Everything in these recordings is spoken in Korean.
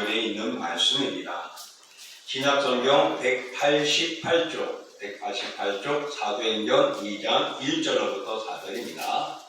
4절에 있는 말씀입니다. 신약성경 188쪽 4도행전 2장 1절로부터 4절입니다.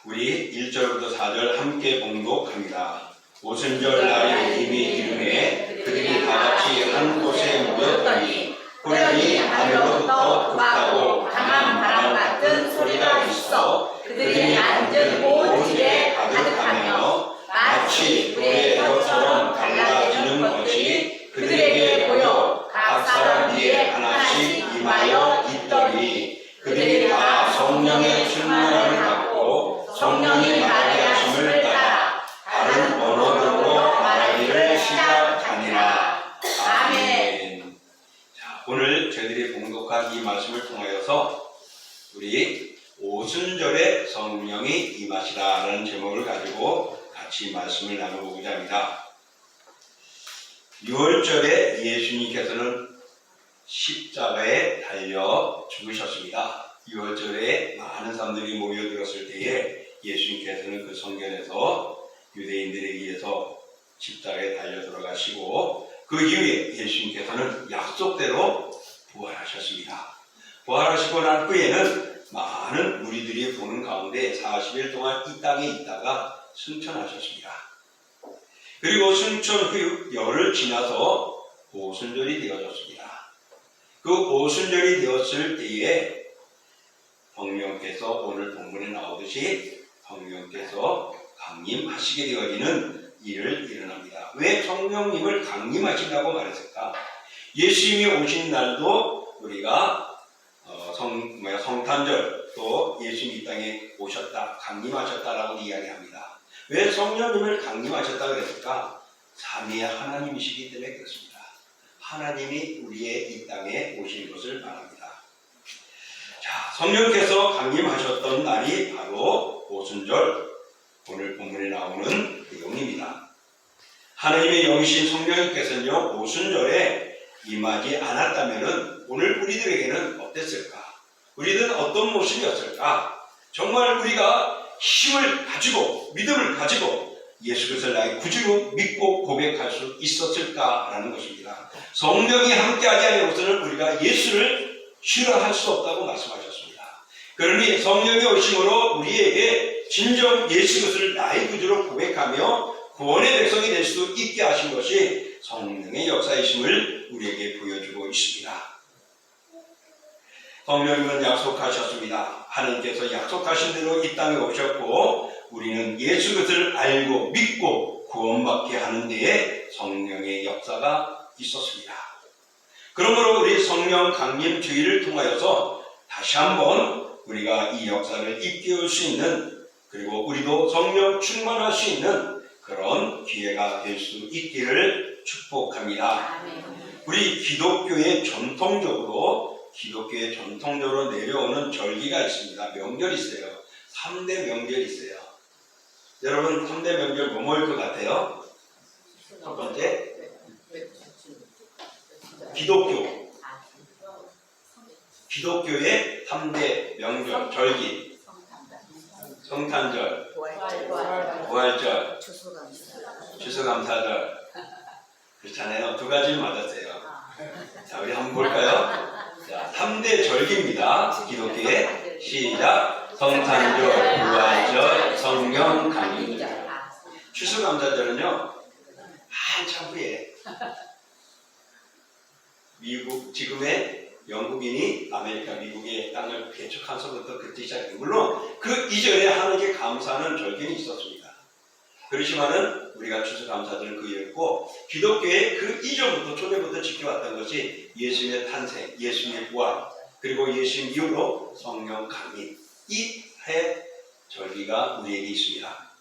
우리 1절부터 4절 함께 봉독합니다. 오순절 날에 이미 이름에 그들이 다같이 한 곳에 모였더니 호련히 하늘로부터 급하고 강한 바람 같은 소리가 있어 그들이 앉은 온 집에 가득하며 마치 불의 혀처럼 갈라지는 것이 그들에게 보여 각 사람 위에 하나씩 임하여 있더니 그들이 다 성령의 충만함을 받고 성령이 말하게 하심을 따라 다른 언어로 말하기를 시작하니라. 아멘. 자, 오늘 저희들이 봉독한 이 말씀을 통하여서 우리 오순절에 성령이 임하시라라는 제목을 가지고 같이 말씀을 나눠보고자 합니다. 6월절에 예수님께서는 십자가에 달려 죽으셨습니다. 6월절에 많은 사람들이 모여들었을 때에 예수님께서는 그 성전에서 유대인들에 의해서 십자가에 달려 들어가시고 그 이후에 예수님께서는 약속대로 부활하셨습니다. 부활하시고 난 후에는 많은 무리들이 보는 가운데 40일 동안 이 땅에 있다가 승천하셨습니다. 그리고 승천 후 열흘 지나서 오순절이 되어졌습니다. 그 오순절이 되었을 때에 성령께서 오늘 본문에 나오듯이 성령께서 강림하시게 되어지는 일을 일어납니다. 왜 성령님을 강림하신다고 말했을까? 예수님이 오신 날도 우리가 성탄절 또 예수님이 이 땅에 오셨다, 강림하셨다라고 이야기합니다. 왜 성령님을 강림하셨다고 그랬을까? 삼위의 하나님이시기 때문에 그렇습니다. 하나님이 우리의 이 땅에 오신 것을 말합니다. 자, 성령께서 강림하셨던 날이 바로 오순절, 오늘 본문에 나오는 내용입니다. 하나님의 영이신 성령님께서는요, 오순절에 임하지 않았다면 오늘 우리들에게는 어땠을까? 우리들은 어떤 모습이었을까? 정말 우리가 힘을 가지고 믿음을 가지고 예수 그리스도를 나의 구주로 믿고 고백할 수 있었을까라는 것입니다. 성령이 함께하지 않고서는 우리가 예수를 싫어할 수 없다고 말씀하셨습니다. 그러니 성령이 오심으로 우리에게 진정 예수 그리스도를 나의 구주로 고백하며 구원의 백성이 될 수 있게 하신 것이 성령의 역사이심을 우리에게 보여주고 있습니다. 성령님은 약속하셨습니다. 하나님께서 약속하신 대로 이 땅에 오셨고 우리는 예수 그리스도를 알고 믿고 구원받게 하는 데에 성령의 역사가 있었습니다. 그러므로 우리 성령 강림 주의를 통하여서 다시 한번 우리가 이 역사를 입게울 수 있는, 그리고 우리도 성령 충만할 수 있는 그런 기회가 될 수 있기를 축복합니다. 우리 기독교의 전통적으로 내려오는 절기가 있습니다. 명절이 있어요. 3대 명절이 있어요. 여러분 3대 명절 뭐일 것 같아요? 첫 번째, 기독교의 3대 명절, 절기, 성탄절, 부활절, 추수감사절. 그렇잖아요. 두 가지를 맞았어요. 자, 우리 한번 볼까요? 자, 3대 절기입니다. 기독교의 시작. 성탄절, 부활절, 성령 강림절. 추수감사절은요, 한참 후에 지금의 영국인이 미국의 땅을 개척한서부터 그때 시작해요. 물론 그 이전에 하나님께 감사하는 절기는 있었습니다. 그렇지만은 우리가 추수감사절은 그 이후였고, 기독교의 그 이전부터 초대부터 지켜왔던 것이 예수님의 탄생, 예수님의 부활, 그리고 예수님 이후로 성령 강림, 이 해 절기가 우리에게 있습니다.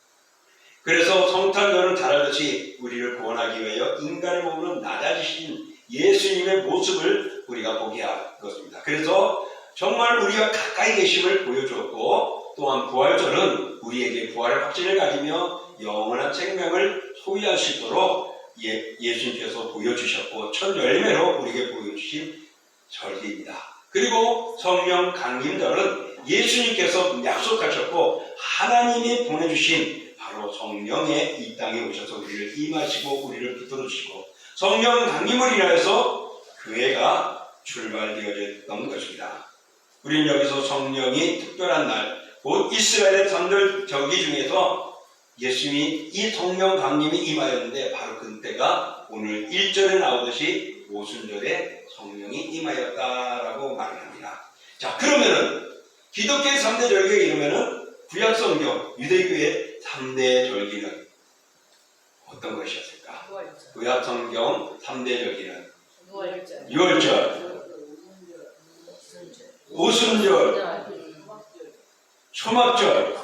그래서 성탄절은 잘 알듯이 우리를 구원하기 위하여 인간의 몸으로 낮아지신 예수님의 모습을 우리가 보게 할 것입니다. 그래서 정말 우리가 가까이 계심을 보여주었고, 또한 부활절은 우리에게 부활의 확신을 가지며 영원한 생명을 소유할 수 있도록 예수님께서 보여주셨고 첫 열매로 우리에게 보여주신 절기입니다. 그리고 성령 강림절은 예수님께서 약속하셨고 하나님이 하나님이 보내주신 바로 성령의 이 땅에 오셔서 우리를 임하시고 우리를 붙들어주시고 성령 강림을 인하여서 교회가 출발되어졌던 것입니다. 우리는 여기서 성령이 특별한 날, 곧 이스라엘의 전기 중에서 예수님이 이 성령 강림이 임하였는데 바로 그때가 오늘 1절에 나오듯이 오순절에 성령이 임하였다라고 말을 합니다. 자, 그러면은 기독교의 3대 절기에 이르면은 구약성경, 유대교의 3대 절기는 어떤 것이었을까? 구약성경 3대 절기는 6월절, 오순절, 초막절,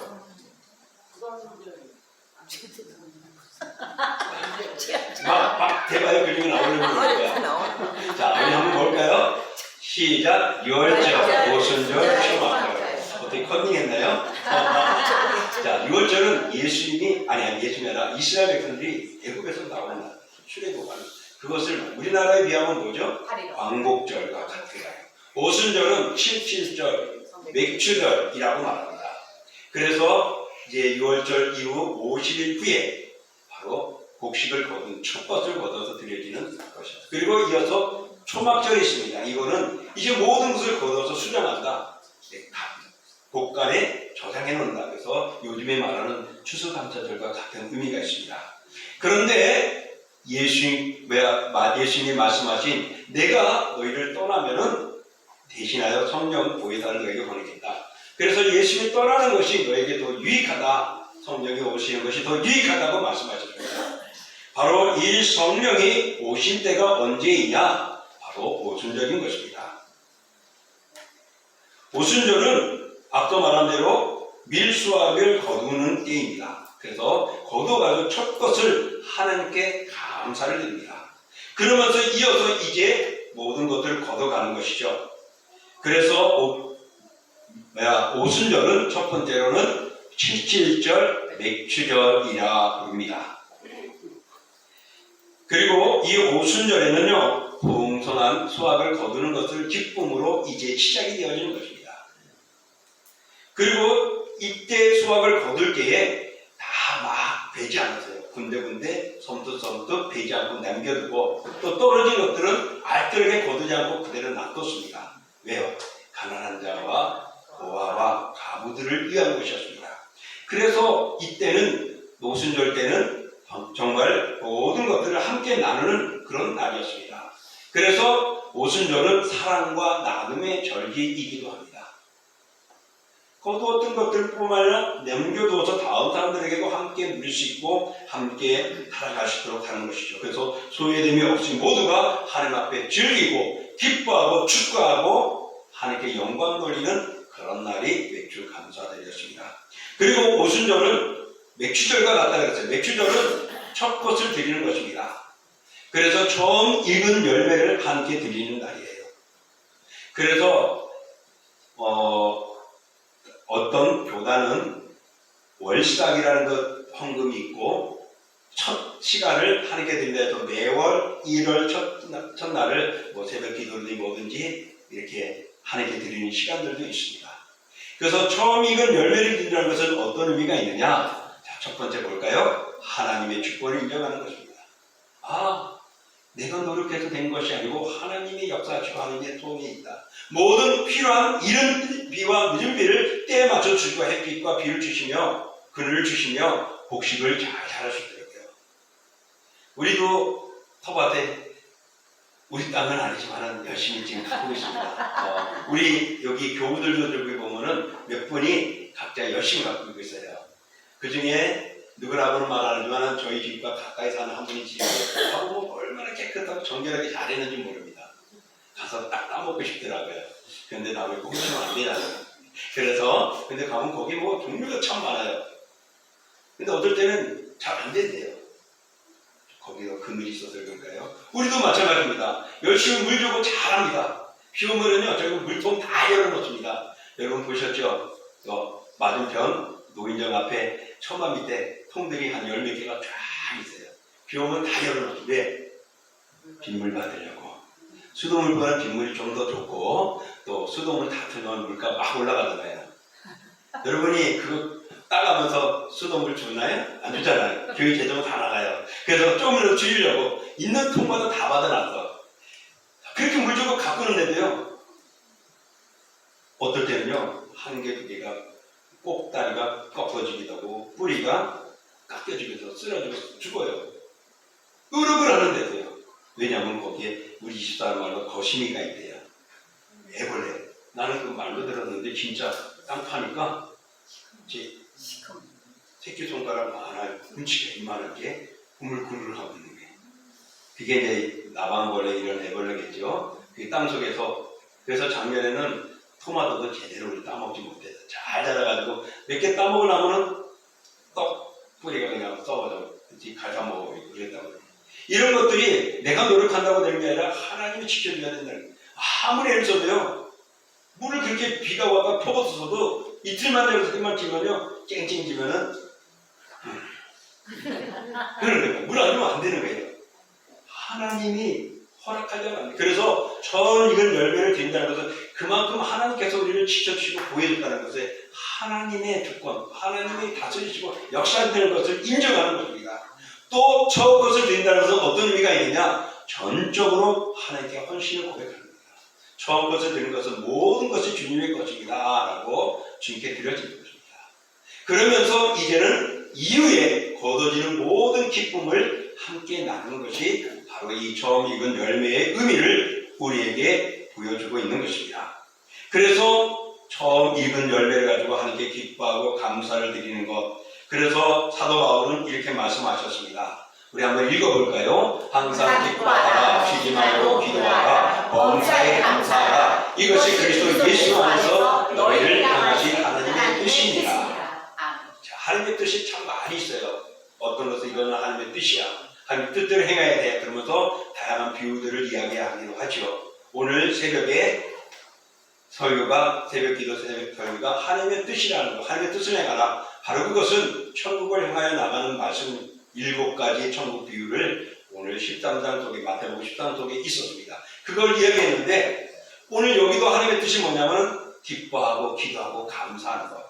막 대바에 그림이 나오는 거니까. 자, 우리 한번 볼까요? 시작. 6월절, 오순절, 초막절. 어떻게 컨닝했나요? 자, 6월절은 예수님이 예수님이 아니라 이스라엘 백성들이 애굽에서 나오는 출애굽하는 그것을 우리나라에 비하면 뭐죠? 광복절과 같아요. 오순절은 77절, 맥추절이라고 말합니다. 그래서 이제 6월절 이후 50일 후에 바로 곡식을 거둔 첫 것을 거둬서 드려지는 것이었습니다. 그리고 이어서 초막절이 있습니다. 이거는 이제 모든 것을 거둬서 수정한다. 곳간에 저장해 놓는다. 그래서 요즘에 말하는 추수감사절과 같은 의미가 있습니다. 그런데 예수님이 말씀하신 내가 너희를 떠나면은 대신하여 성령 보혜사를 너에게 보내겠다. 그래서 예수님이 떠나는 것이 너에게 더 유익하다. 성령이 오시는 것이 더 유익하다고 말씀하셨습니다. 바로 이 성령이 오신 때가 언제이냐? 바로 오순절인 것입니다. 오순절은 앞서 말한 대로 밀수확을 거두는 때입니다. 그래서 거둬가지고 첫 것을 하나님께 감사를 드립니다. 그러면서 이어서 이제 모든 것들을 거둬가는 것이죠. 그래서 오순절은 첫 번째로는 77절 맥추절이라 부릅니다. 그리고 이 오순절에는요, 풍성한 수확을 거두는 것을 기쁨으로 이제 시작이 되어지는 것입니다. 그리고 이때 수확을 거둘 때에 다 막 베지 않았어요. 군데군데 섬뜩섬뜩 베지 않고 남겨두고 또 떨어진 것들은 알뜰하게 거두지 않고 그대로 놔뒀습니다. 왜요? 가난한 자와 고아와 가부들을 위한 것이었습니다. 그래서 이때는 오순절 때는 정말 모든 것들을 함께 나누는 그런 날이었습니다. 그래서 오순절은 사랑과 나눔의 절기이기도 합니다. 거두었던 것들뿐만 아니라 남겨두어서 다음 사람들에게도 함께 누릴 수 있고 함께 살아갈 수 있도록 하는 것이죠. 그래서 소외됨이 없이 모두가 하나님 앞에 즐기고 기뻐하고 축구하고 하나님께 영광 돌리는 그런 날이 맥주 감사절이었습니다. 그리고 오순절은 맥추절과 같다 그랬어요. 맥추절은 첫 것을 드리는 것입니다. 그래서 처음 익은 열매를 함께 드리는 날이에요. 그래서 어떤 교단은 월시작이라는 것 헌금이 있고 첫 시간을 하나님께 드린다 해서 매월 1월 첫날을 새벽 기도든지 뭐든지 이렇게 하나님께 드리는 시간들도 있습니다. 그래서 처음 익은 열매를 드린다는 것은 어떤 의미가 있느냐? 자, 첫 번째 볼까요? 하나님의 축복을 인정하는 것입니다. 내가 노력해서 된 것이 아니고 하나님의 역사하시고 하나님의 도움이 있다. 모든 필요한 이른 비와 늦은 비를 때에 맞춰 주시고 햇빛과 비를 주시며 그늘을 주시며 곡식을 잘 자랄 수 있도록요. 우리도 텃밭에 우리 땅은 아니지만 열심히 지금 가고 있습니다. 우리 여기 교우들도 여기 보면은 몇 분이 각자 열심히 가꾸고 있어요. 그 중에 누구라고는 말 안 하지만 저희 집과 가까이 사는 한 분이 집을 하고 얼마나 깨끗하고 정결하게 잘했는지 모릅니다. 가서 딱 따먹고 싶더라고요. 근데 나를 꽁치면 안 되잖아요. 그래서 근데 가면 거기 종류가 참 많아요. 근데 어떨 때는 잘 안 된대요. 거기가 그늘이 있어서 그런가요? 우리도 마찬가지입니다. 열심히 물 주고 잘합니다. 비 오면은요, 저희 물통 다 열어놓습니다. 여러분 보셨죠? 맞은편 노인정 앞에 천막 밑에 통들이 한 10몇 개가 쫙 있어요. 비 오면 다 열어놓죠. 왜? 빗물 받으려고. 수돗물보다는 빗물이 좀 더 좋고 또 수돗물 다 틀면 물가 막 올라가잖아요. 여러분이 그거 따가면서 수돗물 주나요? 안 주잖아요. 교회 재정 다 나가요. 그래서 조금이라도 줄이려고 있는 통마다 다 받아놨어. 그렇게 물 주고 가꾸는데도요, 어떨 때는요, 한 개, 두 개가 꼭다리가 꺾어지기도 하고 뿌리가 깎여지기도 하고 쓰러지고 죽어요. 으르글 하는데도요. 왜냐하면 거기에 우리 24년 말로 거시미가 있대요. 애벌레. 나는 그 말로 들었는데 진짜 땅 파니까 제 새끼손가락 뭉치가 이만하게 우물쭈물 하고 있는 게, 그게 이제 나방벌레 이런 애벌레겠죠. 그게 땅속에서. 그래서 작년에는 토마토도 제대로 따먹지 못해서 잘 자라가지고 몇 개 따먹고 나면은 떡 뿌리가 그냥 썩어져 갉아먹어버리고 그랬다고 그래요. 이런 것들이 내가 노력한다고 되는 게 아니라 하나님이 지켜줘야 된다는 거예요. 아무리 애를 써도요, 물을 그렇게 비가 와가 퍼붓어서도 이틀만 되고 그만 지면요, 쨍쨍지면은 그런 거예요. 물 안 주면 안 되는 거예요. 하나님이 허락하지 않아요. 그래서 전 익은 열매를 든다는 것은 그만큼 하나님께서 우리를 지켜주시고 보여줬다는 것에 하나님의 주권, 하나님이 다스리시고 역사되는 것을 인정하는 것입니다. 또 저것을 드린다는 것은 어떤 의미가 있느냐? 전적으로 하나님께 헌신을 고백하는 겁니다. 처음 것을 드리는 것은 모든 것이 주님의 것입니다 라고 주님께 드려지는 것입니다. 그러면서 이제는 이후에 거둬지는 모든 기쁨을 함께 나누는 것이 바로 이 처음 익은 열매의 의미를 우리에게 보여주고 있는 것입니다. 그래서 처음 익은 열매를 가지고 하나님께 기뻐하고 감사를 드리는 것, 그래서 사도 바울은 이렇게 말씀하셨습니다. 우리 한번 읽어볼까요? 항상 기뻐하라, 쉬지 말고 기도하라, 범사에 감사하라. 이것이 그리스도 예수 안에서 너희를 향하신 하나님의 뜻입니다. 자, 하나님의 뜻이 참 많이 있어요. 어떤 것은 이거는 하나님의 뜻이야, 하나님의 뜻대로 행해야 돼, 그러면서 다양한 비유들을 이야기하기도 하죠. 오늘 새벽에 설교가, 새벽기도 설교가 하나님의 뜻이라는 거, 하나님의 뜻을 행하라. 바로 그것은 천국을 향하여 나가는 말씀 7가지의 천국 비유를 오늘 13장 속에, 마태복음 13장 속에 있었습니다. 그걸 이야기했는데 오늘 여기도 하나님의 뜻이 뭐냐면 기뻐하고 기도하고 감사하는 것.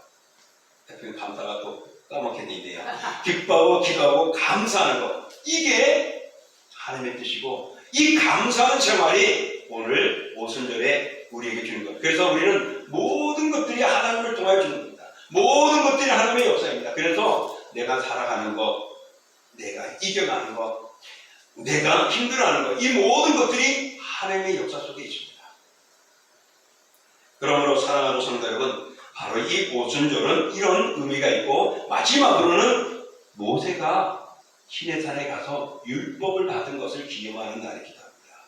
대표님 감사가 또 까먹게 되네요. 기뻐하고 기도하고 감사하는 것. 이게 하나님의 뜻이고, 이 감사하는 생활이 오늘 오순절에 우리에게 주는 것. 그래서 우리는 모든 것들이 하나님을 통하여 주는 겁니다. 모든 것들이 하나님의 역사입니다. 그래서 내가 살아가는 것, 내가 이겨가는 것, 내가 힘들어하는 것, 이 모든 것들이 하나님의 역사 속에 있습니다. 그러므로 사랑하는 성도 여러분, 바로 이 오순절은 이런 의미가 있고, 마지막으로는 모세가 시내산에 가서 율법을 받은 것을 기념하는 날이기도 합니다.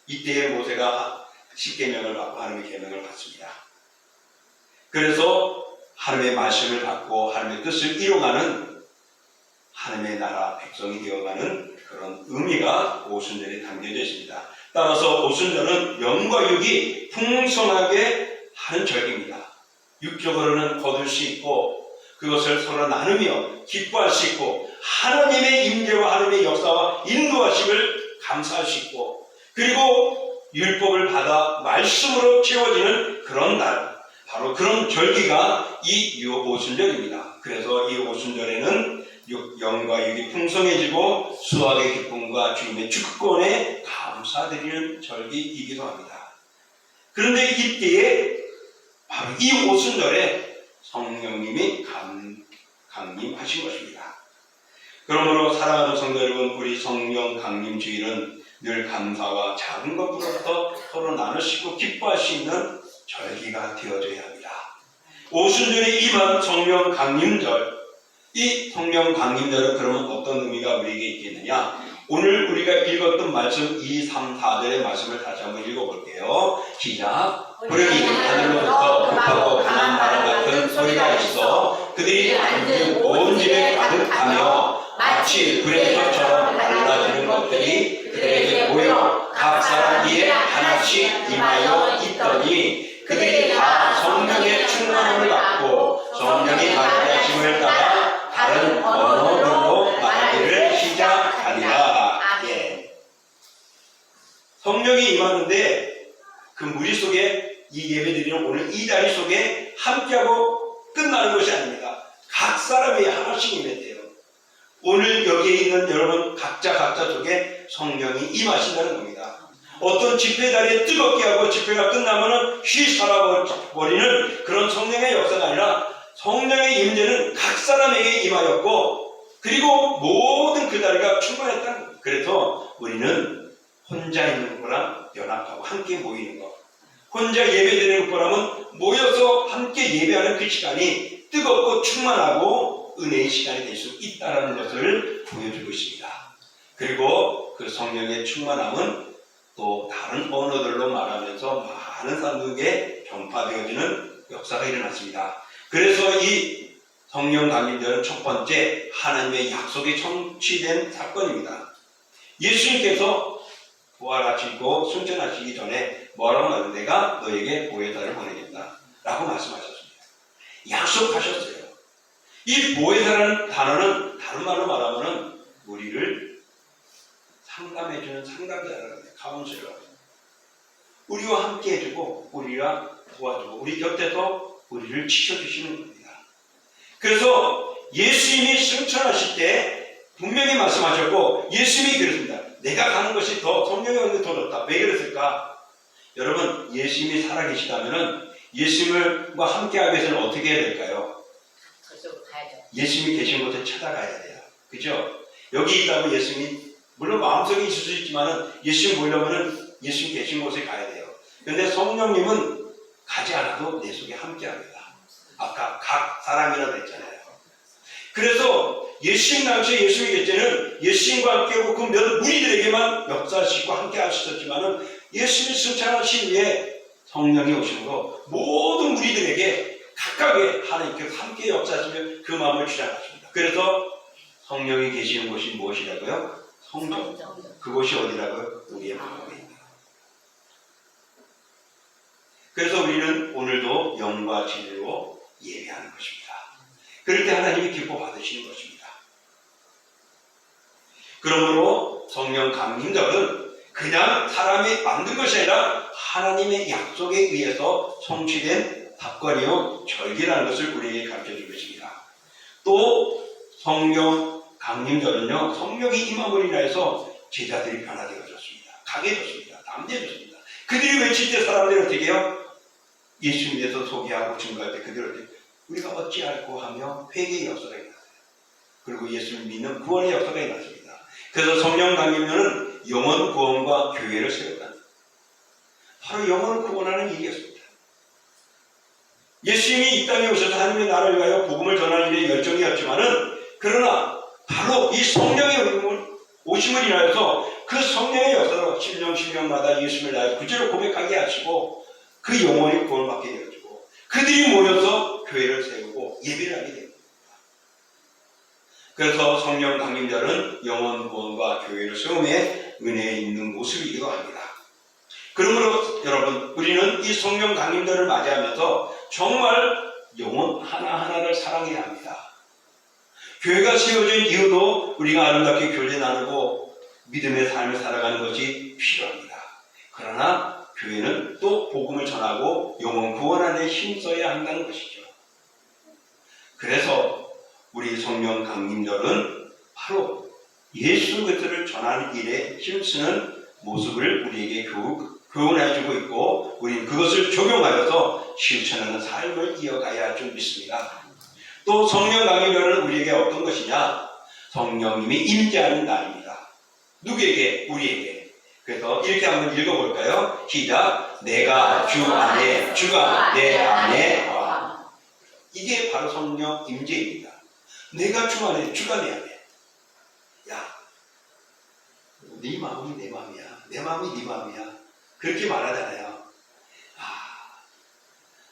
이때에 모세가 십계명을 받고 하나님의 계명을 받습니다. 그래서 하나님의 말씀을 받고 하나님의 뜻을 이루어가는 하나님의 나라 백성이 되어가는 그런 의미가 오순절에 담겨져 있습니다. 따라서 오순절은 영과 육이 풍성하게 하는 절기입니다. 육적으로는 거둘 수 있고 그것을 서로 나누며 기뻐할 수 있고 하나님의 임재와 하나님의 역사와 인도하심을 감사할 수 있고, 그리고 율법을 받아 말씀으로 채워지는 그런 날, 바로 그런 절기가 이 오순절입니다. 그래서 이 오순절에는 영과 육이 풍성해지고 수확의 기쁨과 주님의 주권에 감사드리는 절기이기도 합니다. 그런데 이때에 바로 이 오순절에 성령님이 강림하신 것입니다. 그러므로 사랑하는 성도 여러분, 우리 성령 강림 주일은 늘 감사와 작은 것부터 서로 나누시고 기뻐할 수 있는 절기가 되어져야 합니다. 오순절에 임한 성령 강림절, 이 성령 강림절은 그러면 어떤 의미가 우리에게 있겠느냐? 오늘 우리가 읽었던 말씀 2, 3, 4절의 말씀을 다시 한번 읽어볼게요. 시작. 불행이 하늘로부터 급하고 강한 바람 같은 소리가 있어 그들이 앉은 온 집에 가득하며 마치 불의 혀처럼 갈라지는 것들이 그들에게 모여 각 사람 위에 하나씩 임하여 있더니 그들이 다 성령의 충만함을 받고 성령이 가르치심을 따라 다른 언어로 말하기를 시작하니라. 예. 성령이 임하는데 그 무리 속에 이 예배드리는 오늘 이 자리 속에 함께하고 끝나는 끝나는 것이 아닙니다. 각 사람이 하나씩 임해야 돼요. 오늘 여기에 있는 여러분 각자 속에 성령이 임하신다는 겁니다. 어떤 집회 자리에 뜨겁게 하고 집회가 끝나면은 휘 사라버리는 그런 성령의 역사가 아니라 성령의 임재는 각 사람에게 임하였고 그리고 모든 그 자리가 충만했다는 겁니다. 그래서 우리는 혼자 있는 거랑 연합하고 함께 모이는 것, 혼자 예배드리는 거라면 모여서 함께 예배하는 그 시간이 뜨겁고 충만하고 은혜의 시간이 될 수 있다는 것을 보여주고 있습니다. 그리고 그 성령의 충만함은 또 다른 언어들로 말하면서 많은 사람들에게 전파되어지는 역사가 일어났습니다. 그래서 이 성령 강림절은 첫 번째 하나님의 약속이 성취된 사건입니다. 예수님께서 부활하시고 승천하시기 전에 뭐라고 말했어요? 내가 너에게 보혜사를 보내겠다 라고 말씀하셨습니다. 약속하셨어요. 이 보혜사라는 단어는 다른 말로 말하면 우리를 상담해주는 상담자라고 해요. 카운슬러. 우리와 함께 해주고 우리와 도와주고 우리 곁에서 우리를 지켜주시는 겁니다. 그래서 예수님이 승천하실 때 분명히 말씀하셨고 예수님이 그랬습니다. 내가 가는 것이 더 성령의 은혜가 더 좋다. 왜 그랬을까? 여러분 예수님이 살아계시다면 예수님과 함께하기 위해서는 어떻게 해야 될까요? 예수님이 계신 곳에 찾아가야 돼요. 그죠? 여기 있다고 예수님이 물론 마음속에 있을 수 있지만 예수님 보려면 예수님 계신 곳에 가야 돼요. 그런데 성령님은 가지 않아도 내 속에 함께합니다. 아까 각 사람이라고 했잖아요. 그래서 예수님 당시에 예수님의 결제는 예수님과 함께하고 그 몇 무리들에게만 역사하시고 함께 하셨지만 예수님이 승천하신 후에 성령이 오심으로 모든 무리들에게 각각의 하나님께서 함께 역사하시며 그 마음을 주장하십니다. 그래서 성령이 계시는 곳이 무엇이라고요? 성전. 그곳이 어디라고요? 우리의 마음에 있다. 그래서 우리는 오늘도 영과 진리로 예배하는 것입니다. 그럴 때 하나님이 기뻐 받으시는 것입니다. 그러므로 성령 강림절은 그냥 사람이 만든 것이 아니라 하나님의 약속에 의해서 성취된 사건이요 절기라는 것을 우리에게 가르쳐준 것입니다. 또 성령 강림절은요 성령이 임함으로 인하여서 제자들이 변화되어졌습니다. 강해졌습니다. 담대해졌습니다. 그들이 외칠 때 사람들이 어떻게 해요? 예수님에 대해서 소개하고 증거할 때 그들이 어떻게 우리가 어찌할꼬 하며 회개의 역사가 일어났어요. 그리고 예수를 믿는 구원의 역사가 일어났습니다. 그래서 성령 강림절은 영혼 구원과 교회를 세웠다. 바로 영혼을 구원하는 일이었습니다. 예수님이 이 땅에 오셔서 하나님의 나라를 위하여 복음을 전하는 일에 열정이었지만은 그러나 바로 이 성령의 오심을 인하여서 그 성령의 역사로 10년마다 예수님을 나의 구주로 고백하게 하시고 그 영혼이 구원받게 되어지고 그들이 모여서 교회를 세우고 예배를 하게 됩니다. 그래서 성령 강림절은 영혼 구원과 교회를 세움에 은혜에 있는 모습이기도 합니다. 그러므로 여러분 우리는 이 성령 강림절을 맞이하면서 정말 영혼 하나하나를 사랑해야 합니다. 교회가 세워진 이유도 우리가 아름답게 교제 나누고 믿음의 삶을 살아가는 것이 필요합니다. 그러나 교회는 또 복음을 전하고 영혼 구원하는 데 힘써야 한다는 것이죠. 그래서 우리 성령 강림절은 바로 예수 그리스도를 전하는 일에 힘쓰는 모습을 우리에게 교훈해주고 있고 우리는 그것을 적용하여서 실천하는 삶을 이어가야 할 줄 믿습니다. 또 성령 강림절은 우리에게 어떤 것이냐? 성령님이 임재하는 날입니다. 누구에게? 우리에게. 그래서 이렇게 한번 읽어볼까요? 시작. 내가 주 안에 주가 내 안에 와. 이게 바로 성령 임재입니다. 내가 주 안에 주가 내 안에. 야, 네 마음이 내 마음이야. 내 마음이 네 마음이야. 그렇게 말하잖아요.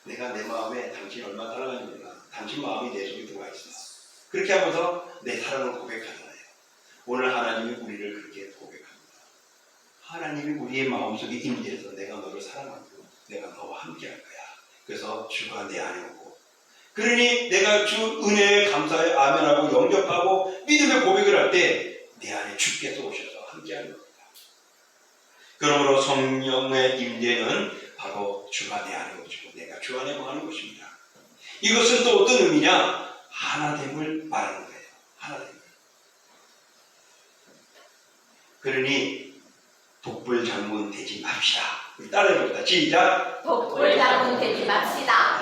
내가 내 마음에 당신이 얼마나 사랑하는지 몰라. 당신 마음이 내 속에 들어와 있어. 그렇게 하면서 내 사랑을 고백하잖아요. 오늘 하나님이 우리를 그렇게 고백합니다. 하나님이 우리의 마음속에 임재해서 내가 너를 사랑하고 내가 너와 함께 할 거야. 그래서 주가 내 안에 오고 그러니 내가 주 은혜에 감사해 아멘하고 영접하고 믿음의 고백을 할 때 내 안에 주께서 오셔서 함께 하는 겁니다. 그러므로 성령의 임재는 바로 주가 내 안에 오시고 내가 주 안에 거하는 것입니다. 이것은 또 어떤 의미냐? 하나됨을 말하는 거예요. 하나됨을. 그러니 독불장군 되지 맙시다. 우리 따라해봅시다. 시작. 독불장군 되지 맙시다.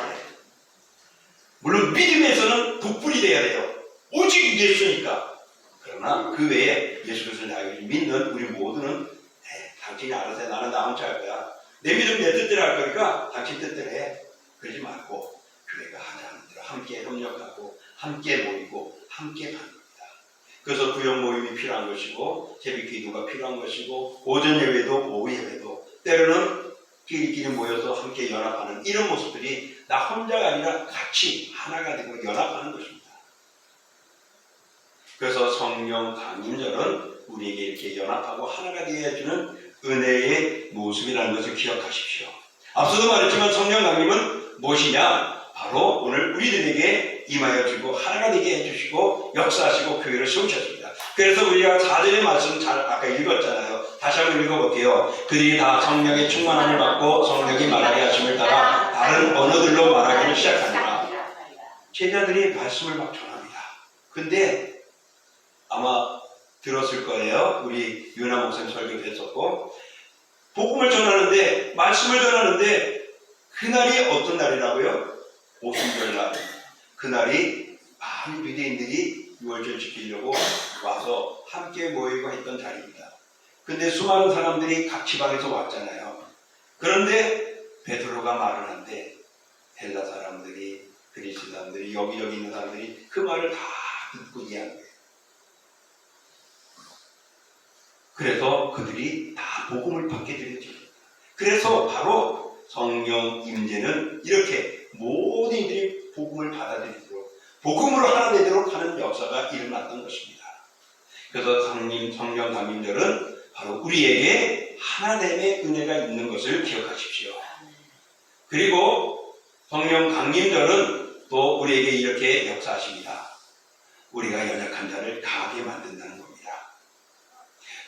물론 믿음에서는 독불이 돼야 돼요. 오직 예수니까. 그러나 그 외에 예수 그리스도를 믿는 우리 모두는 당신이 알아서 해. 나는 나 혼자 할 거야. 내 믿음 내 뜻대로 할 거니까 당신 뜻대로 해. 그러지 말고 교회가 하자는 대로 함께 협력하고 함께 모이고 함께 가는 겁니다. 그래서 구역 모임이 필요한 것이고 새벽 기도가 필요한 것이고 오전 예배도 오후 예배도 때로는 끼리끼리 모여서 함께 연합하는 이런 모습들이 나 혼자가 아니라 같이 하나가 되고 연합하는 것입니다. 그래서 성령 강림절은 우리에게 이렇게 연합하고 하나가 되어 주는 은혜의 모습이라는 것을 기억하십시오. 앞서도 말했지만 성령 강림은 무엇이냐? 바로 오늘 우리들에게 임하여 주고 하나가 되게 해주시고 역사하시고 교회를 세우셨습니다. 그래서 우리가 4절의 말씀 잘 아까 읽었잖아요. 다시 한번 읽어볼게요. 그들이 다 성령의 충만함을 받고 성령이 말하게 하심을 따라 다른 언어들로 말하기를 시작합니다. 제자들이 말씀을 막 전합니다. 근데 아마 들었을 거예요. 우리 유나 목사님 설교도 했었고 복음을 전하는데 말씀을 전하는데 그날이 어떤 날이라고요? 오순절날. 그날이 많은 유대인들이 유월절 지키려고 와서 함께 모이고 했던 자리입니다. 근데 수많은 사람들이 각 지방에서 왔잖아요. 그런데 베드로가 말을 하는데 헬라 사람들이 그리스 사람들이 여기저기 있는 사람들이 그 말을 다 듣고 이해한 거예요. 그래서 그들이 다 복음을 받게 되었죠. 그래서 바로 성령 임재는 이렇게 모든 이들이 복음을 받아들이도록 복음으로 하나 되도록 하는 역사가 일어났던 것입니다. 그래서 성령 강림절은 바로 우리에게 하나됨의 은혜가 있는 것을 기억하십시오. 그리고 성령 강림절은 또 우리에게 이렇게 역사하십니다. 우리가 연약한 자를 강하게 만든다는 겁니다.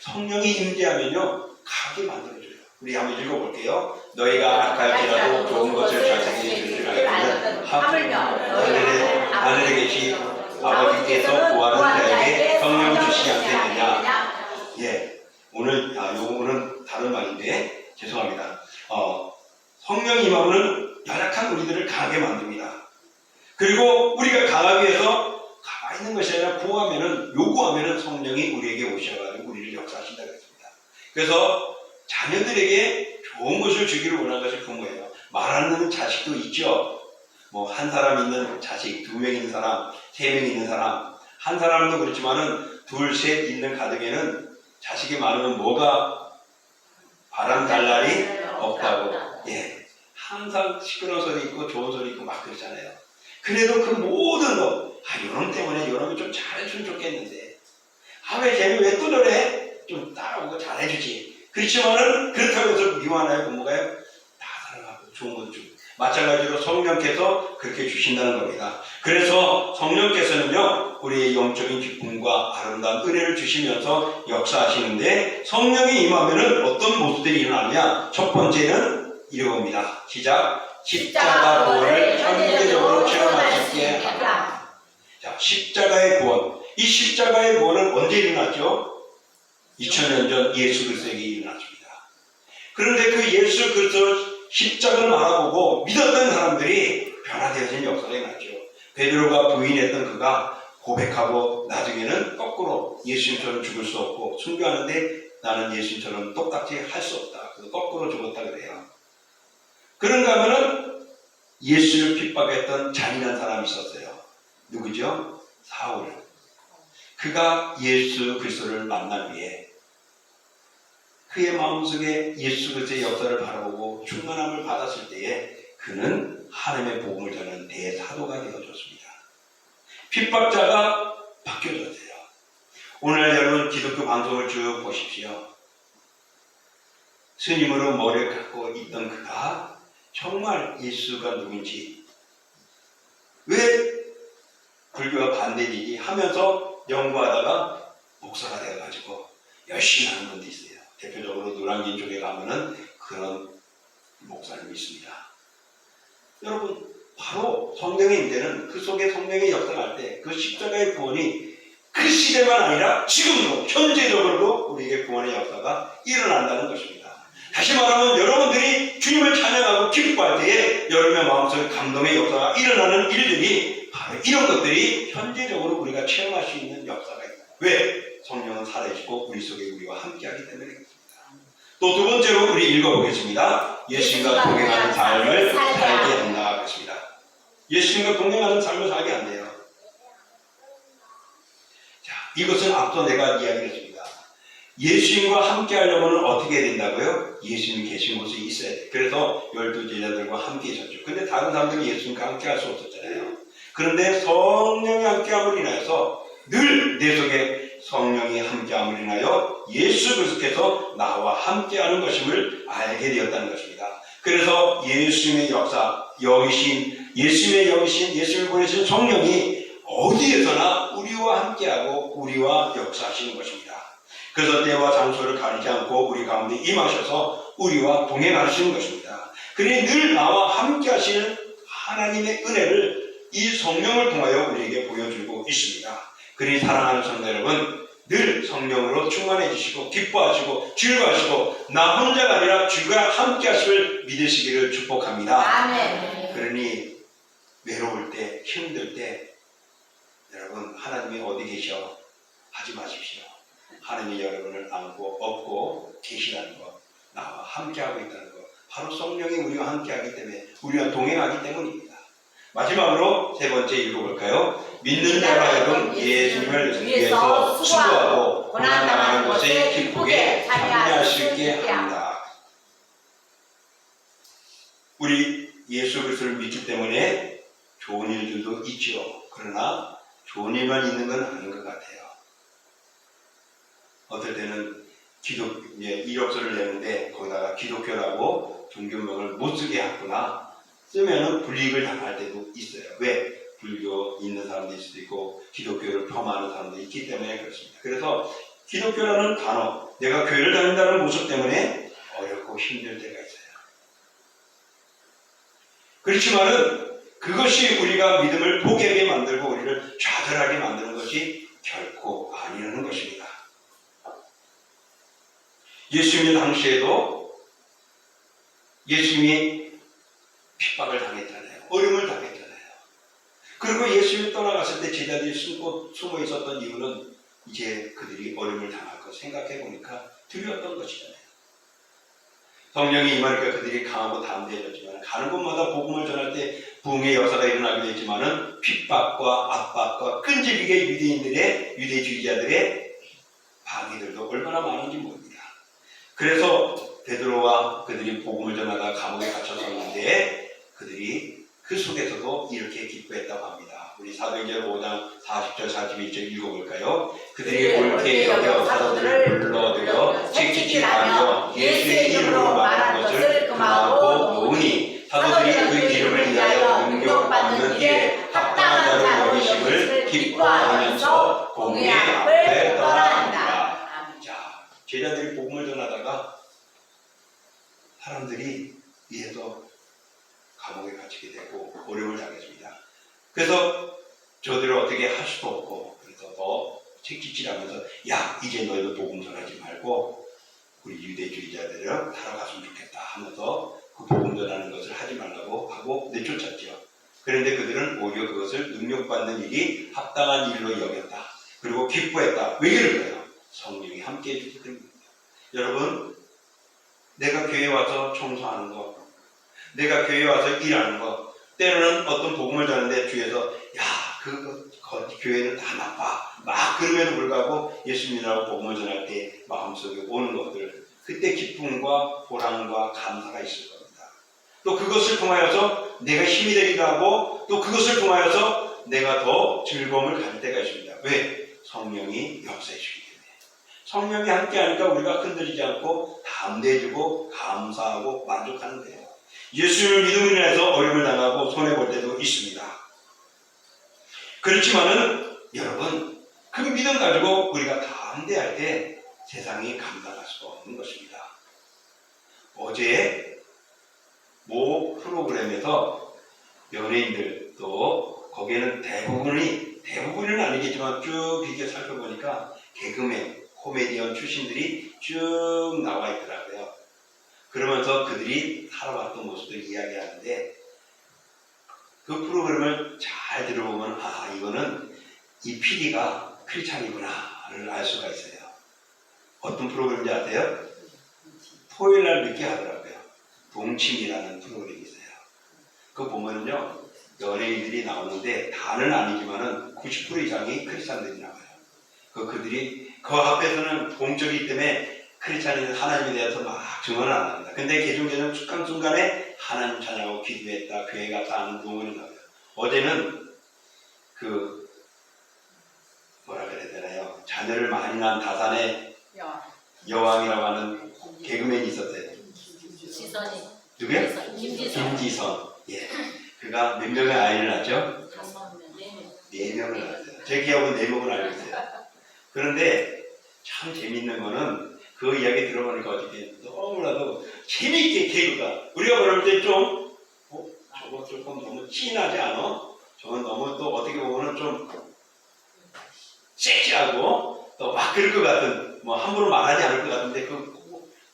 성령이 임재하면요 강하게 만들어줘요. 우리 한번 읽어볼게요. 너희가 악할지라도 좋은 것을 자세히 줄 줄 알면 하물며 하늘에 계신 아버지께서 구하는 자에게 성령을 주시지 않겠느냐. 예, 오늘 요거는 다른 말인데 죄송합니다. 성령 임하면 연약한 우리들을 강하게 만듭니다. 그리고 우리가 강하기 위해서 가만히 있는 것이 아니라 구하면은 요구하면은 성령이 우리에게 오셔가지고 우리를 역사하신다고 했습니다. 그래서 자녀들에게 좋은 것을 주기를 원하는 것이 부모예요. 말하는 자식도 있죠. 뭐 한 사람 있는 자식, 2명 있는 사람, 3명 있는 사람, 한 사람도 그렇지만은 2, 3 있는 가정에는 자식이 많으면 뭐가 바람 달 날이 없다고. 예, 항상 시끄러운 소리 있고 좋은 소리 있고 막 그러잖아요. 그래도 그 모든 것, 요놈 때문에 요놈이 좀 잘해주면 좋겠는데, 왜 걔는 왜 또 저래? 좀 따라오고 잘해주지. 그렇지만은 그렇다고 해서 미워하나요, 부모가요? 다 사랑하고 좋은 것 좀. 마찬가지로 성령께서 그렇게 주신다는 겁니다. 그래서 성령께서는요, 우리의 영적인 기쁨과 아름다운 은혜를 주시면서 역사하시는데, 성령이 임하면은 어떤 모습들이 일어나느냐? 첫 번째는 이러봅니다. 시작. 십자가 구원을 현재적으로 체험할 수 있게 합니다. 자, 십자가의 구원. 이 십자가의 구원은 언제 일어났죠? 2000년 전 예수 그리스도에게 일어났습니다. 그런데 그 예수 그리스도 십자가를 바라보고 믿었던 사람들이 변화되어진 역사가 일어났죠. 베드로가 부인했던 그가 고백하고 나중에는 거꾸로 예수님처럼 죽을 수 없고 순교하는데 나는 예수님처럼 똑같이 할 수 없다. 그래서 거꾸로 죽었다 그래요. 그런가 하면은 예수를 핍박했던 잔인한 사람이 있었어요. 누구죠? 사울. 그가 예수 그리스도를 만나기 위해 그의 마음속에 예수 그리스도의 역사를 바라보고 충만함을 받았을 때에 그는 하나님의 복음을 전하는 대사도가 되어졌습니다. 핍박자가 바뀌어졌어요. 오늘 여러분 기독교 방송을 쭉 보십시오. 스님으로 머리를 갖고 있던 그가 정말 예수가 누군지, 왜 불교와 반대이지 하면서 연구하다가 목사가 되어가지고 열심히 하는 분도 있어요. 대표적으로 노량진 쪽에 가면은 그런 목사님이 있습니다. 여러분, 바로 성령의 임재는 그 속에 성령의 역사할 때 그 십자가의 구원이 그 시대만 아니라 지금도 현재적으로도 우리에게 구원의 역사가 일어난다는 것입니다. 다시 말하면 여러분들이 주님을 찬양하고 기뻐할 때에 여러분의 마음속에 감동의 역사가 일어나는 일들이 바로 이런 것들이 현재적으로 우리가 체험할 수 있는 역사가 있다. 왜? 성령은 살아계시고 우리 속에 우리와 함께하기 때문에 그렇습니다. 또 두 번째로 우리 읽어보겠습니다. 예수님과 동행하는 삶을 살게 된다. 그렇습니다. 예수님과 동행하는 삶을 살게 안 돼요. 자, 이것은 앞서 내가 이야기했습니다. 예수님과 함께 하려면 어떻게 해야 된다고요? 예수님이 계신 곳에 있어야 돼요. 그래서 12제자들과 함께 있었죠. 근데 다른 사람들은 예수님과 함께 할 수 없었잖아요. 그런데 성령이 함께함을 인하여서 늘 내 속에 성령이 함께함을 인하여 예수 그리스도께서 나와 함께하는 것임을 알게 되었다는 것입니다. 그래서 예수님의 역사, 예수님을 보내신 성령이 어디에서나 우리와 함께하고 우리와 역사하시는 것입니다. 그래서 때와 장소를 가리지 않고 우리 가운데 임하셔서 우리와 동행하시는 것입니다. 그러니 늘 나와 함께 하시는 하나님의 은혜를 이 성령을 통하여 우리에게 보여주고 있습니다. 그러니 사랑하는 성도 여러분, 늘 성령으로 충만해 주시고 기뻐하시고 즐거워하시고 나 혼자가 아니라 주가 함께 하심을 믿으시기를 축복합니다. 아멘. 그러니 외로울 때, 힘들 때 여러분 하나님이 어디 계셔? 하지 마십시오. 하나님이 여러분을 안고 업고 계시다는 것, 나와 함께하고 있다는 것, 바로 성령이 우리와 함께하기 때문에, 우리와 동행하기 때문입니다. 마지막으로 세 번째 읽어볼까요? 믿는 자가 하여금 예수님을 위해서 수고하고 고난당하는 것에 기쁘게 참여할 수 있게 합니다. 우리 예수 그리스도를 믿기 때문에 좋은 일들도 있죠. 그러나 좋은 일만 있는 건 아닌 것 같아요. 어떨 때는 이력서를 내는데 거기다가 기독교라고 종교명을 못 쓰게 하거나 쓰면은 불이익을 당할 때도 있어요. 왜? 불교 있는 사람도 있을 수도 있고 기독교를 폄하하는 사람도 있기 때문에 그렇습니다. 그래서 기독교라는 단어, 내가 교회를 다닌다는 모습 때문에 어렵고 힘들 때가 있어요. 그렇지만은 그것이 우리가 믿음을 포기하게 만들고 우리를 좌절하게 만드는 것이 결코 아니라는 것입니다. 예수님의 당시에도 예수님이 핍박을 당했잖아요. 어려움을 당했잖아요. 그리고 예수님이 떠나갔을 때 제자들이 숨어 있었던 이유는 이제 그들이 어려움을 당할 것 생각해 보니까 두려웠던 것이잖아요. 성령이 임하니까 그들이 강하고 담대해졌지만 가는 곳마다 복음을 전할 때 부흥의 역사가 일어나게 됐지만은 핍박과 압박과 끈질기게 유대주의자들의 방해들도 얼마나 많은지 모릅니다. 그래서 베드로와 그들이 복음을 전하다 감옥에 갇혔었는데 그들이 그 속에서도 이렇게 기뻐했다고 합니다. 우리 사도행전 5장 40절 41절 읽어볼까요? 그들이 옳게 여겨 사도들을 불러들여 책찍질하며 예수의 이름으로 말하는 것을 금하고 놓으니 사도들이 그 이름을 위하여 능력받는 일에 합당한 자로 여기심을 기뻐하면서 공회 앞을 떠나간다. 자, 제자들이 복음을 전하다가 사람들이 위에서 감옥에 갇히게 되고 어려움을 당했습니다. 그래서 저들을 어떻게 할 수도 없고 그래서 더 책찍질하면서 야 이제 너희도 복음 전하지 말고 우리 유대주의자들을 따라갔으면 좋겠다 하면서 그 복음 전하는 것을 하지 말라고 하고 내쫓았죠. 그런데 그들은 오히려 그것을 능력받는 일이 합당한 일로 여겼다. 그리고 기뻐했다. 왜 그럴까요? 성령이 함께 해주기 때문입니다. 여러분, 내가 교회에 와서 청소하는 것, 내가 교회에 와서 일하는 것, 때로는 어떤 복음을 전하는데 주위에서 그 교회는 다 나빠 막 그럼에도 불구하고 예수님이라고 복음을 전할 때 마음속에 오는 것들, 그때 기쁨과 보람과 감사가 있을 겁니다. 또 그것을 통하여서 내가 힘이 되기도 하고 또 그것을 통하여서 내가 더 즐거움을 가질 때가 있습니다. 왜? 성령이 역사해 주기 때문에. 성령이 함께하니까 우리가 흔들리지 않고 담대해지고 감사하고 만족하는 거예요. 예수님을 믿음으로 인해서 어려움을 당하고 손해볼 때도 있습니다. 그렇지만은 여러분, 그 믿음 가지고 우리가 담대할 때 세상이 감당할 수가 없는 것입니다. 어제 모 프로그램에서 연예인들 또 거기에는 대부분은 아니겠지만 쭉 이렇게 살펴보니까 개그맨, 코미디언 출신들이 쭉 나와 있더라고요. 그러면서 그들이 살아왔던 모습을 이야기하는데 그 프로그램을 잘 들어보면 아 이거는 이 PD가 크리스찬이구나를 알 수가 있어요. 어떤 프로그램인지 아세요? 토요일날 늦게 하더라고요. 동침이라는 프로그램이 있어요. 그거 보면요 연예인들이 나오는데 다는 아니지만은 90% 이상이 크리스찬들이 나와요. 그들이 그 앞에서는 공적이기 때문에 크리스찬이 하나님에 대해서 막 증언을 안 합니다. 근데 개중개중 순간순간에 하나님 찬양하고 기도했다, 교회 갔다 하는 동원이 나와요. 어제는 그 뭐라 그래야 되나요? 자녀를 많이 낳은 다산의 여왕이라고 하는 개그맨이 있었어요. 지선이. 누구요? 김지선. 김지선. 예. 그가 몇 명의 아이를 낳죠? 5명, 4명. 4명을 낳았어요. 제 기억은 4명을 알고 있어요. 그런데 참 재밌는 거는 그 이야기 들어보니까 어떻게 너무나도 재밌게 개그가 우리가 그럴 때 좀 저거 조금 너무 찐하지 않아? 저건 너무 또 어떻게 보면 좀 섹시하고 또 막 그럴 것 같은 뭐 함부로 말하지 않을 것 같은데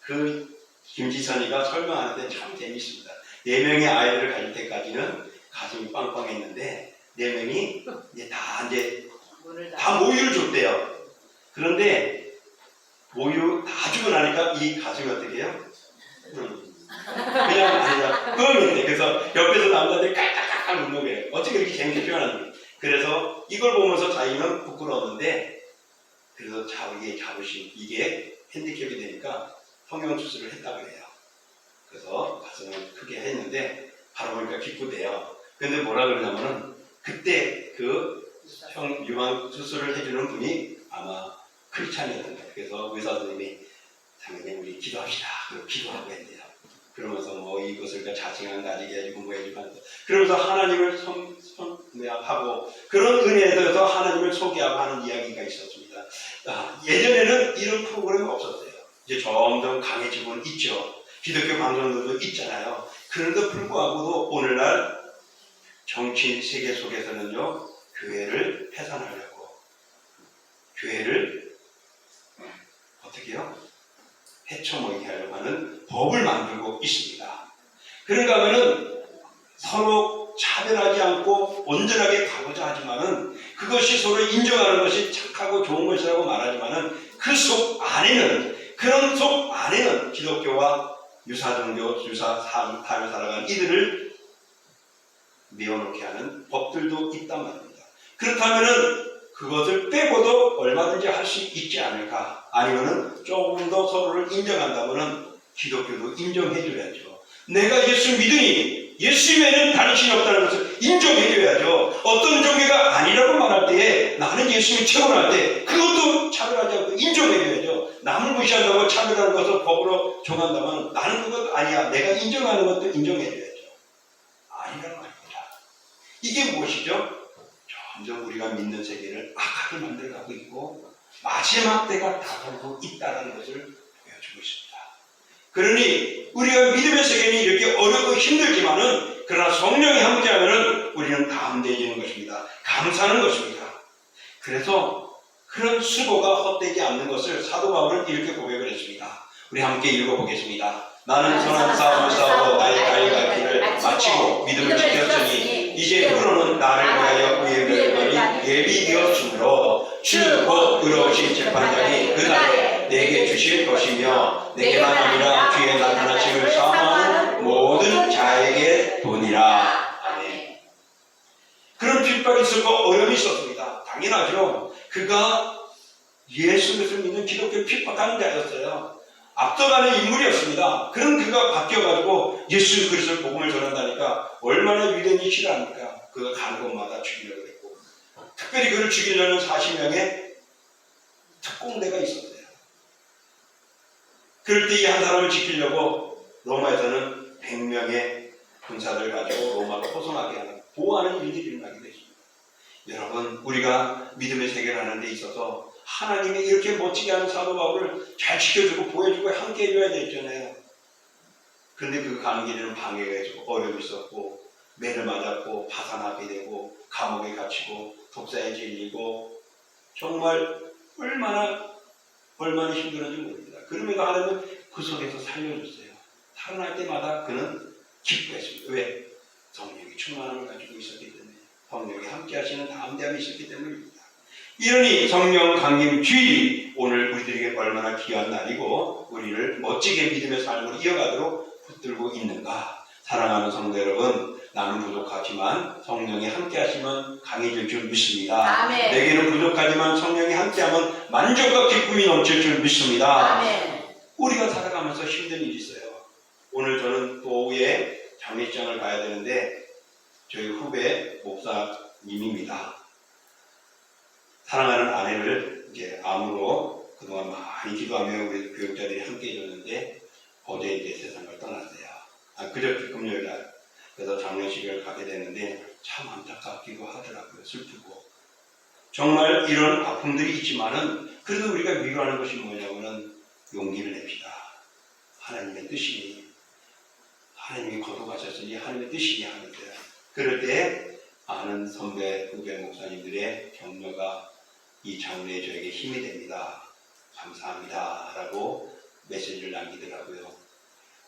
그 김지선이가 설명하는데 참 재밌습니다. 4명의 아이들을 가질 때까지는 가슴이 빵빵했는데 4명이 이제 다 모유를 줬대요. 그런데 모유 다 주고 나니까 이 가슴이 어떻게 해요? 그냥 아니라 뻥인데 그래서 옆에서 남자들이 깔깔깔깔 웃는 거예요. 어떻게 이렇게 재밌게 표현하는 거예요. 그래서 이걸 보면서 자기는 부끄러웠는데 그래서 자기의 자부심 이게 핸디캡이 되니까 성형수술을 했다고 해요. 그래서 가슴을 크게 했는데 바로 보니까 기쁘대요. 근데 뭐라 그러냐면은 그때 그 유방 수술을 해주는 분이 아마 크리스찬이었던 거예요. 그래서 의사 선생님이 당연히 우리 기도합시다. 그리고 기도하고 했대요. 그러면서 뭐 이것을 자칭한 가지게 해주고 뭐 해주고 그러면서 하나님을 하고 그런 은혜에 대해서 하나님을 소개하고 하는 이야기가 있었습니다. 예전에는 이런 프로그램이 없었어요. 이제 점점 강해지고는 있죠. 기독교 방송들도 있잖아요. 그런데 불구하고도 오늘날 정치 세계 속에서는요 교회를 해산하려고 교회를 어떻게 해요? 헤쳐모이게 하려고 하는 법을 만들고 있습니다. 그런가 하면은 서로 차별하지 않고 온전하게 가고자 하지만은 그것이 서로 인정하는 것이 착하고 좋은 것이라고 말하지만은 그 속 안에는 그런 속 안에는 기독교와 유사종교, 삶을 살아가는 이들을 메워놓게 하는 법들도 있단 말입니다. 그렇다면은 그것을 빼고도 얼마든지 할 수 있지 않을까? 아니면은 조금 더 서로를 인정한다면은 기독교도 인정해줘야죠. 내가 예수 믿으니 예수 외에는 다른 신이 없다는 것을 인정해줘야죠. 어떤 종교가 아니라고 말할 때에 나는 예수님이 최고로 할 때 그것도 차별하지 않고 인정해줘야죠. 남을 무시한다고 차별하는 것을 법으로 정한다면 나는 그것 아니야. 내가 인정하는 것도 인정해줘야죠. 아니란 말입니다. 이게 무엇이죠? 점점 우리가 믿는 세계를 악하게 만들어가고 있고 마지막 때가 다가오고 있다는 것을 보여주고 있습니다. 그러니 우리가 믿음의 세계는 이렇게 어렵고 힘들지만은 그러나 성령이 함께하면은 우리는 담대해지는 것입니다. 감사하는 것입니다. 그래서 그런 수고가 헛되지 않는 것을 사도 바울은 이렇게 고백을 했습니다. 우리 함께 읽어보겠습니다. 나는 선한 싸움을 싸우고 나의 다리가 길을 마치고 믿음을 지켰으니 이제 후로는 나를 위하여 의의 예비되었으므로 주 곧 의로우신 재판장이 그날에 내게 주실 것이며 내게만 아니라 뒤에 나타나심을 사모하는 모든 자에게 보니라. 아멘. 그런 핍박이 있었고 어려움이 있었습니다. 당연하죠. 그가 예수 그리스도를 믿는 기독교 핍박하는 자였어요. 앞서가는 인물이었습니다. 그런 그가 바뀌어가지고 예수 그리스도의 복음을 전한다니까 얼마나 위대한 일을 합니까? 그가 가는 곳마다 죽이려고 했고 특별히 그를 죽이려는 40명의 특공대가 있었어요. 그럴 때 이 한 사람을 지키려고 로마에서는 100명의 군사들 가지고 로마를 호송하게 하는 보호하는 일들이 일어나게 됐습니다. 여러분 우리가 믿음의 세계를 하는 데 있어서 하나님이 이렇게 멋지게 하는 사도 바울을 잘 지켜주고 보여주고 함께 해줘야 되잖아요. 그런데 그 가는 길에는 방해가 있었고 어려움이 있었고 매를 맞았고 파산하게 되고 감옥에 갇히고 독사에 질리고 정말 얼마나 힘들었는지 모릅니다. 그럼에도 하나님은 그 속에서 살려줬어요. 살아날 때마다 그는 기뻐했습니다. 왜? 성령이 충만함을 가지고 있었기 때문에, 성령이 함께 하시는 담대함이 있었기 때문입니다. 이러니 성령 강림 주일이 오늘 우리들에게 얼마나 귀한 날이고 우리를 멋지게 믿음의 삶으로 이어가도록 붙들고 있는가. 사랑하는 성도 여러분, 나는 부족하지만 성령이 함께 하시면 강해질 줄 믿습니다. 아멘. 내게는 부족하지만 성령이 함께하면 만족과 기쁨이 넘칠 줄 믿습니다. 아멘. 우리가 살아가면서 힘든 일이 있어요. 오늘 저는 또 오후에 장례식장을 가야 되는데 저희 후배 목사님입니다. 사랑하는 아내를 이제 암으로 그동안 많이 기도하며 우리 교육자들이 함께 해줬는데 어제 이제 세상을 떠났어요. 그저 금요일날. 그래서 장례식을 가게 되는데 참 안타깝기도 하더라고요. 슬프고. 정말 이런 아픔들이 있지만은 그래도 우리가 위로하는 것이 뭐냐면은 용기를 냅시다. 하나님의 뜻이니, 하나님이 거듭하셨으니 하나님의 뜻이니 하는데, 그럴 때 아는 선배, 후배 목사님들의 격려가 이 장례에 저에게 힘이 됩니다. 감사합니다. 라고 메시지를 남기더라고요.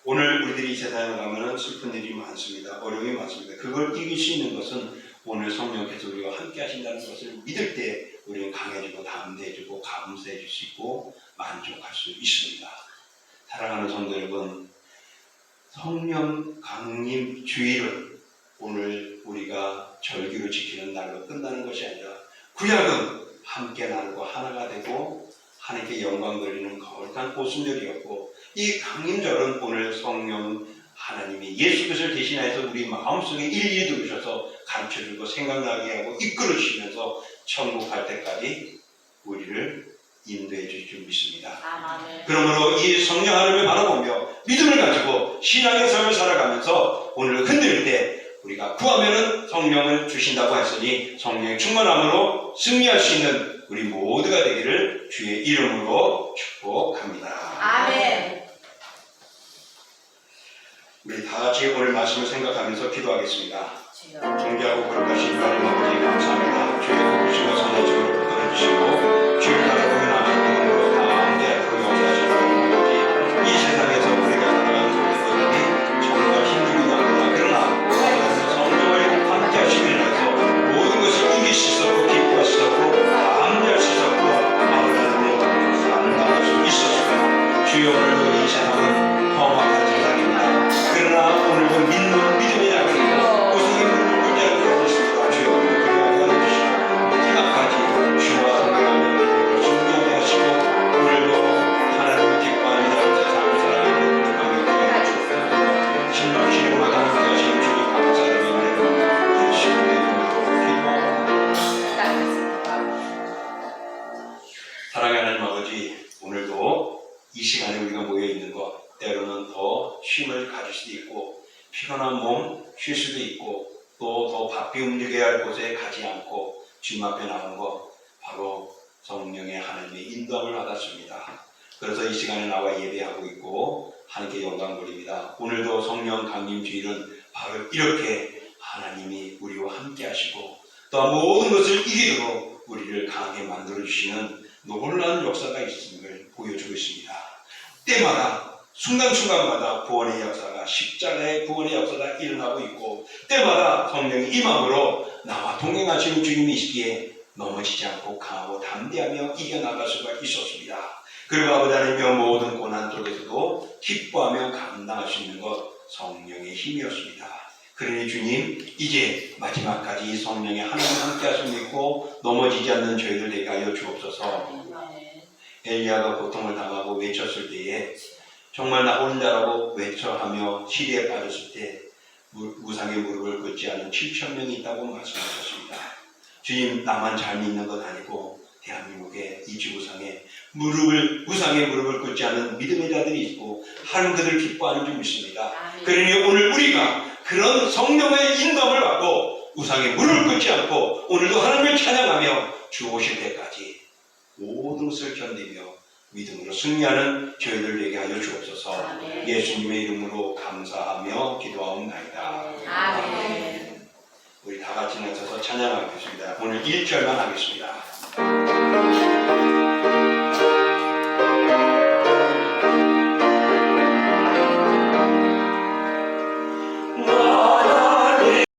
오늘 우리들이 이 세상에 가면은 슬픈 일이 많습니다. 어려움이 많습니다. 그걸 이길 수 있는 것은 오늘 성령께서 우리와 함께 하신다는 것을 믿을 때 우리는 강해지고 담대해지고 감사해질 수 있고 만족할 수 있습니다. 사랑하는 성도 여러분, 성령 강림 주일은 오늘 우리가 절기로 지키는 날로 끝나는 것이 아니라 구약은 함께 나누고 하나가 되고 하나님께 영광 돌리는 거룩한 오순절이었고, 이 강림절은 오늘 성령 하나님이 예수 그리스도를 대신하여서 우리 마음속에 일일이 들으셔서 가르쳐주고 생각나게 하고 이끌어주시면서 천국 갈 때까지 우리를 인도해 주실 줄 믿습니다. 아멘. 그러므로 이 성령 하나님을 바라보며 믿음을 가지고 신앙의 삶을 살아가면서 오늘 흔들 때 우리가 구하면은 성령을 주신다고 했으니 성령의 충만함으로 승리할 수 있는 우리 모두가 되기를 주의 이름으로 축복합니다. 아멘. 우리 다 같이 오늘 말씀을 생각하면서 기도하겠습니다. 주여. 존귀하고 거룩하신 하나님 아버지 감사합니다. 주의 복으시고 선해주기를 붙들어주시고 주를 바라보면 아멘으로 담대하고 역사하시는 하나님 아버지, 이 세상에서 우리가 살아가는 성도들이 정말 힘들고 나구나. 그러나 성령을 함께 하시며 인해서 모든 것을 이길 수 있었고 기뻐할 수 있었고 담대할 수 있었고 아버지의 감당할 수 있었습니다. 주여, 오늘도 이 세상은 험악한 세상입니다. 그러나 오늘도 믿음의 약을 고생의 물을 끓지 않고 있습니다. 주여, 우리가 열어주시고 생각까지 주와 함께하며 존경해 하시고 오늘도 하나님을 기뻐하는 세상을 살아가는 우리 가운데 신령하시고 하나님께 하신 주님 감사드리며 예수님의 이름으로 기도합니다. 사랑하는 하나님 아버지, 오늘도 이 시간에 우리가 모여있는 것 때로는 더 쉼을 가질 수도 있고 피곤한 몸 쉴 수도 있고 또 더 바삐 움직여야 할 곳에 가지 않고 주님 앞에 나온 것 바로 성령의 하나님의 인도함을 받았습니다. 그래서 이 시간에 나와 예배하고 있고 하나님께 영광 돌립니다. 오늘도 성령 강림 주일은 바로 이렇게 하나님이 우리와 함께 하시고 또 모든 것을 이기도록 우리를 강하게 만들어주시는 놀라운 역사가 있음을 보여주고 있습니다. 때마다 순간순간마다 구원의 역사가, 십자가의 구원의 역사가 일어나고 있고 때마다 성령이 임함으로 나와 동행하시는 주님이시기에 넘어지지 않고 강하고 담대하며 이겨나갈 수가 있었습니다. 그리고 아버지 하나님의 모든 고난 속에서도 기뻐하며 감당할 수 있는 것 성령의 힘이었습니다. 그러니 주님, 이제 마지막까지 성령의 하나님 함께 하심을 믿고 넘어지지 않는 저희들 되게 하여 주옵소서. 엘리야가 고통을 당하고 외쳤을 때에 정말 나 혼자라고 외쳐하며 시리에 빠졌을 때 우상의 무릎을 꿇지 않은 7,000명이 있다고 말씀하셨습니다. 주님, 나만 잘 믿는 것 아니고 대한민국에 이 지구상에 우상의 무릎을 꿇지 않은 믿음의 자들이 있고 하나님 그들을 기뻐하는 줄 믿습니다. 그러니 오늘 우리가 그런 성령의 인도함을 받고 우상의 무릎을 꿇지 않고 오늘도 하나님을 찬양하며 주 오실 때까지 모든 것을 견디며 믿음으로 승리하는 저희들 되게 하여 주옵소서. 아멘. 예수님의 이름으로 감사하며 기도하옵나이다. 아멘. 우리 다 같이 나서서 찬양하겠습니다. 오늘 1절만 하겠습니다.